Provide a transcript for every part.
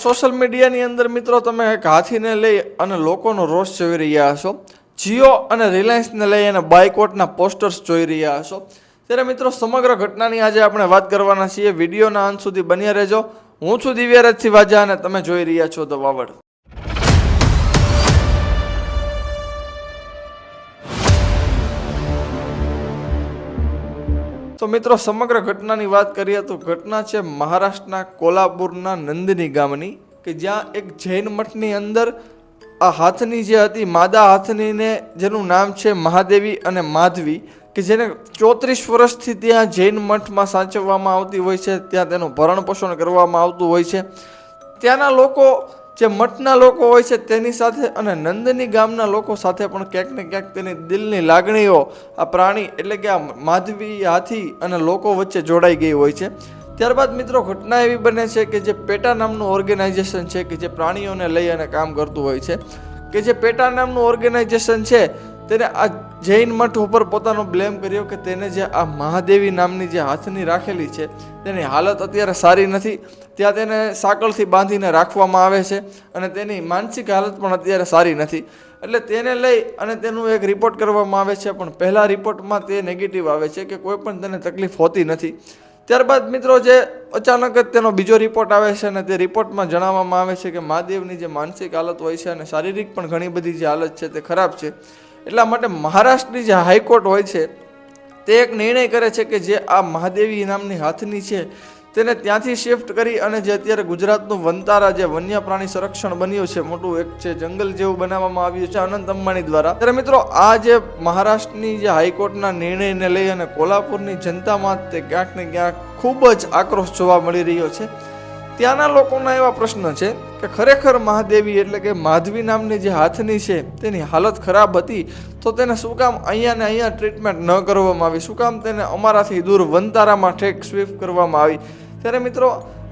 Social મીડિયાની અંદર મિત્રો તમે એક હાથીને લઈ અને લોકોનો રોષ જોઈ રહ્યા હશો। જીઓ અને રિલાયન્સને લઈ અને બાયકોટના પોસ્ટર્સ જોઈ રહ્યા હશો। ત્યારે મિત્રો સમગ્ર ઘટનાની આજે આપણે વાત કરવાના છીએ। વિડીયોના અંત સુધી બન્યા રહેજો। હું છું દિવ્યારાજ વાજા અને તમે જોઈ રહ્યા છો ધ વાવડ। તો મિત્રો સમગ્ર ઘટનાની વાત કરીએ તો ઘટના છે મહારાષ્ટ્રના કોલ્હાપુરના નંદની ગામની કે જ્યાં એક જૈન મઠની અંદર આ હાથની જે હતી માદા હાથનીને જેનું નામ છે મહાદેવી અને માધવી કે જેને 34 વર્ષથી ત્યાં જૈન મઠમાં સાચવવામાં આવતી હોય છે, ત્યાં તેનું ભરણ પોષણ કરવામાં આવતું હોય છે। ત્યાંના લોકો જે મઠના લોકો હોય છે તેની સાથે અને નંદની ગામના લોકો સાથે પણ ક્યાંક ને ક્યાંક તેની દિલની લાગણીઓ આ પ્રાણી એટલે કે આ માધવી હાથી અને લોકો વચ્ચે જોડાઈ ગઈ હોય છે। ત્યારબાદ મિત્રો ઘટના એવી બને છે કે જે પેટા નામનું ઓર્ગેનાઇઝેશન છે કે જે પ્રાણીઓને લઈ અને કામ કરતું હોય છે કે જે પેટા નામનું ઓર્ગેનાઇઝેશન છે તેને આ જૈન મઠ ઉપર પોતાનો બ્લેમ કર્યો કે તેને જે આ મહાદેવી નામની જે હાથની રાખેલી છે તેની હાલત અત્યારે સારી નથી। ત્યાં તેને સાંકળથી બાંધીને રાખવામાં આવે છે અને તેની માનસિક હાલત પણ અત્યારે સારી નથી। એટલે તેને લઈ અને તેનું એક રિપોર્ટ કરવામાં આવે છે, પણ પહેલા રિપોર્ટમાં તે નેગેટિવ આવે છે કે કોઈ પણ તેને તકલીફ હોતી નથી। ત્યારબાદ મિત્રો જે અચાનક જ તેનો બીજો રિપોર્ટ આવે છે અને તે રિપોર્ટમાં જણાવવામાં આવે છે કે મહાદેવની જે માનસિક હાલત હોય છે અને શારીરિક પણ ઘણી બધી જે હાલત છે તે ખરાબ છે। એટલા માટે મહારાષ્ટ્રની જે હાઈકોર્ટ હોય છે તે એક નિર્ણય કરે છે કે જે આ મહાદેવી નામની હાથની છે તેને ત્યાંથી શિફ્ટ કરી અને જે અત્યારે ગુજરાતનું વનતારા જે વન્ય પ્રાણી સંરક્ષણ બન્યું છે, મોટું એક છે જંગલ જેવું બનાવવામાં આવ્યું છે અનંત અંબાણી દ્વારા। ત્યારે મિત્રો આ જે મહારાષ્ટ્રની જે હાઈકોર્ટના નિર્ણયને લઈ અને કોલ્હાપુરની જનતામાં તે ક્યાંક ને ક્યાંક ખૂબ જ આક્રોશ જોવા મળી રહ્યો છે। ત્યાંના લોકોના એવા પ્રશ્ન છે કે ખરેખર મહાદેવી એટલે કે માધવી નામની જે હાથની છે તેની હાલત ખરાબ હતી તો તેને શું કામ અહીંયા ને અહીંયા ટ્રીટમેન્ટ ન કરવામાં આવી, શું કામ તેને અમારાથી દૂર વનતારામાં ઠેક સ્વીપ કરવામાં આવી। ત્યારે મિત્રો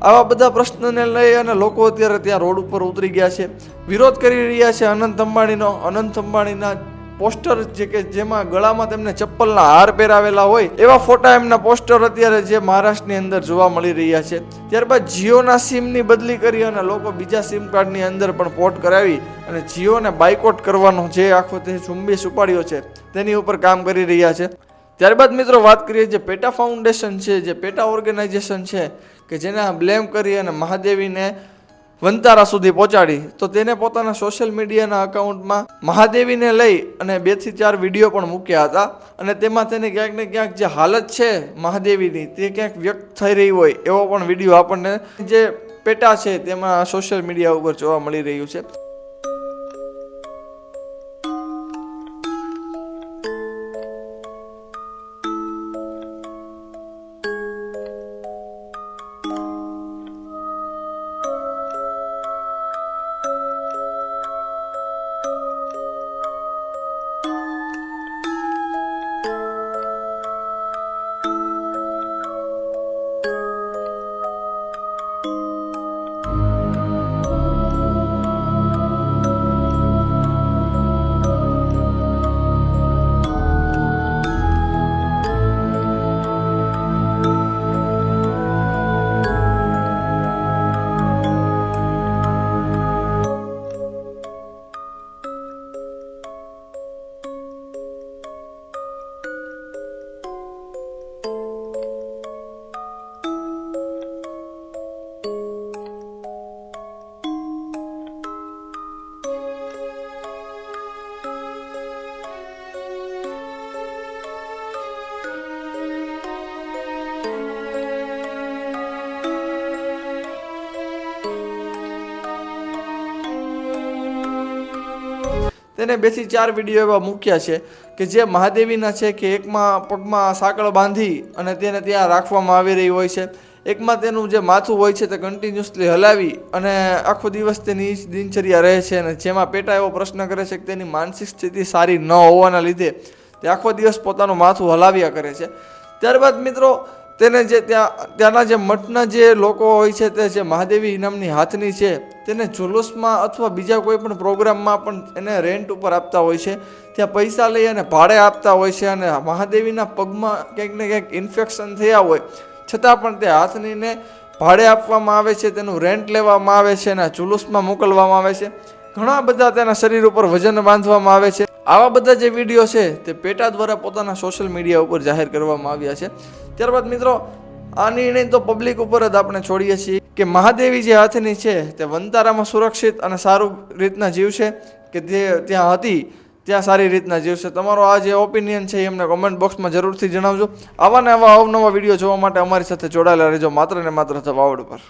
આવા બધા પ્રશ્નને લઈ અને લોકો અત્યારે ત્યાં રોડ ઉપર ઉતરી ગયા છે, વિરોધ કરી રહ્યા છે અનંત અંબાણીનો। અનંત અંબાણીના પોસ્ટર જે કે જેમાં ગળામાં તેમને ચપ્પલના હાર પહેરાવેલા હોય એવા ફોટા એમના પોસ્ટર અત્યારે જે મહારાષ્ટ્રની અંદર જોવા મળી રહ્યા છે। ત્યારબાદ જીઓના સિમની બદલી કરી અને લોકો બીજા સિમ કાર્ડની અંદર પણ પોર્ટ કરાવી અને જીઓને બાયકોટ કરવાનો જે આખો તે ઝુંબેશ ઉપાડ્યો છે તેની ઉપર કામ કરી રહ્યા છે। ત્યારબાદ મિત્રો વાત કરીએ જે પેટા ફાઉન્ડેશન છે, જે પેટા ઓર્ગેનાઇઝેશન છે કે જેને બ્લેમ કરી અને મહાદેવીને વનતારા સુધી પહોંચાડી, તો તેને પોતાના સોશિયલ મીડિયાના અકાઉન્ટમાં મહાદેવીને લઈ અને 2 થી 4 વિડીયો પણ મૂક્યા હતા અને તેમાં તેને ક્યાંક ને ક્યાંક જે હાલત છે મહાદેવીની તે ક્યાંક વ્યક્ત થઈ રહી હોય એવો પણ વિડીયો આપણને જે પેટા છે તેમાં સોશિયલ મીડિયા ઉપર જોવા મળી રહ્યું છે। તેને 2 થી 4 વિડીયો એવા મૂક્યા છે કે જે મહાદેવીના છે કે એકમાં પગમાં સાંકળ બાંધી અને તેને ત્યાં રાખવામાં આવી રહી હોય છે, એકમાં તેનું જે માથું હોય છે તે કન્ટિન્યુઅસલી હલાવી અને આખો દિવસ તેની દિનચર્યા રહે છે અને જેમાં પેટા એવો પ્રશ્ન કરે છે કે તેની માનસિક સ્થિતિ સારી ન હોવાના લીધે તે આખો દિવસ પોતાનું માથું હલાવ્યા કરે છે। ત્યારબાદ મિત્રો તેને જે ત્યાંના જે મઠના જે લોકો હોય છે તે જે મહાદેવી નામની હાથની છે તેને જુલુસમાં અથવા બીજા કોઈ પણ પ્રોગ્રામમાં પણ એને રેન્ટ ઉપર આપતા હોય છે, ત્યાં પૈસા લઈ અને ભાડે આપતા હોય છે અને મહાદેવીના પગમાં ક્યાંક ને ક્યાંક ઇન્ફેક્શન થયા હોય છતાં પણ તે હાથનીને ભાડે આપવામાં આવે છે, તેનું રેન્ટ લેવામાં આવે છે અને જુલુસમાં મોકલવામાં આવે છે. ઘણા બધા તેના શરીર ઉપર વજન બાંધવામાં આવે છે. આવા બધા જે વિડીયો છે તે પેટા દ્વારા પોતાના સોશિયલ મીડિયા ઉપર જાહેર કરવામાં આવ્યા છે. ત્યારબાદ મિત્રો આ નિર્ણય તો પબ્લિક ઉપર જ આપણે છોડીએ છીએ કે મહાદેવી જે હાથની છે તે વનતારામાં સુરક્ષિત અને સારું રીતના જીવશે કે જે ત્યાં હતી ત્યાં સારી રીતના જીવશે. તમારો આ જે ઓપિનિયન છે એ અમને કોમેન્ટ બોક્સમાં જરૂરથી જણાવજો. આવા ને આવા અવનવા વિડીયો જોવા માટે અમારી સાથે જોડાયેલા રહેજો માત્ર ને માત્ર ધ વાવડ પર.